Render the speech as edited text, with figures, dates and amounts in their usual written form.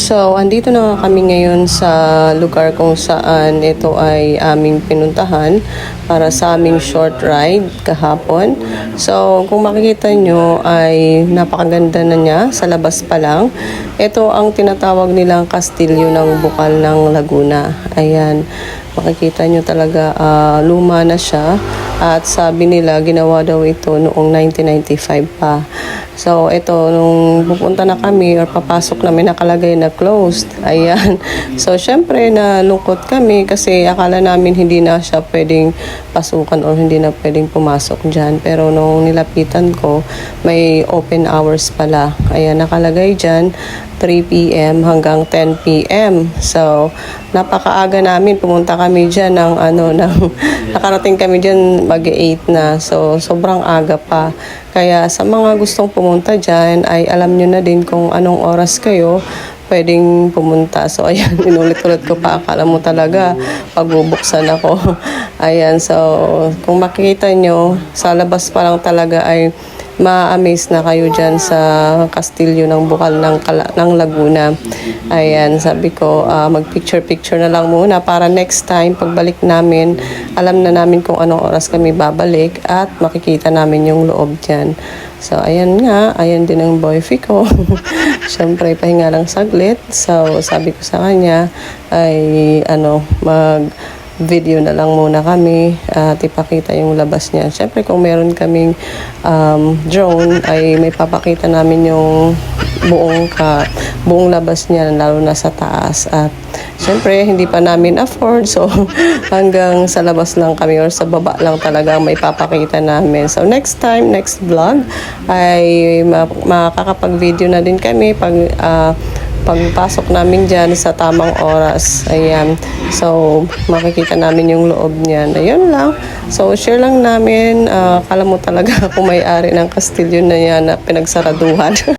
So, andito na nga kami ngayon sa lugar kung saan ito ay aming pinuntahan para sa aming short ride kahapon. So, kung makikita nyo ay napakaganda na niya sa labas pa lang. Ito ang tinatawag nilang Kastilyo ng Bukal ng Laguna. Ayan, makikita nyo talaga luma na siya. At sabi nila, ginawa daw ito noong 1995 pa. So, ito, nung pupunta na kami or papasok namin, nakalagay na closed. Ayan. So, syempre, nalungkot kami kasi akala namin hindi na siya pwedeng pasukan or hindi na pwedeng pumasok dyan. Pero nung nilapitan ko, may open hours pala. Ayan, nakalagay dyan, 3 p.m. hanggang 10 p.m. So, napakaaga namin. Pumunta kami dyan nakarating kami dyan mag-8 na. So, sobrang aga pa. Kaya sa mga gustong pumunta dyan, ay alam nyo na din kung anong oras kayo pwedeng pumunta. So, ayan, inulit-ulit ko pa. Akala mo talaga, pagbubuksan ako. Ayan, so, kung makikita nyo, sa labas pa lang talaga ay ma-amaze na kayo dyan sa Kastilyo ng Bukal ng Laguna. Ayan, sabi ko, mag-picture-picture na lang muna para next time, pagbalik namin, alam na namin kung anong oras kami babalik at makikita namin yung loob dyan. So, ayan nga, ayan din ang boyfriend ko. Siyempre, pahinga lang saglit. So, sabi ko sa kanya, ay, video na lang muna kami at ipakita yung labas niya. Siyempre, kung meron kaming drone, ay may papakita namin yung buong labas niya, lalo na sa taas. At siyempre, hindi pa namin afford. So, hanggang sa labas lang kami or sa baba lang talaga may papakita namin. So, next time, next vlog, ay makakapag-video na din kami pagpasok namin dyan sa tamang oras. Ayan. So, makikita namin yung loob niyan. Ayun lang. So, share lang namin. Kala mo talaga kung may-ari ng kastilyo na yan na pinagsaraduhan.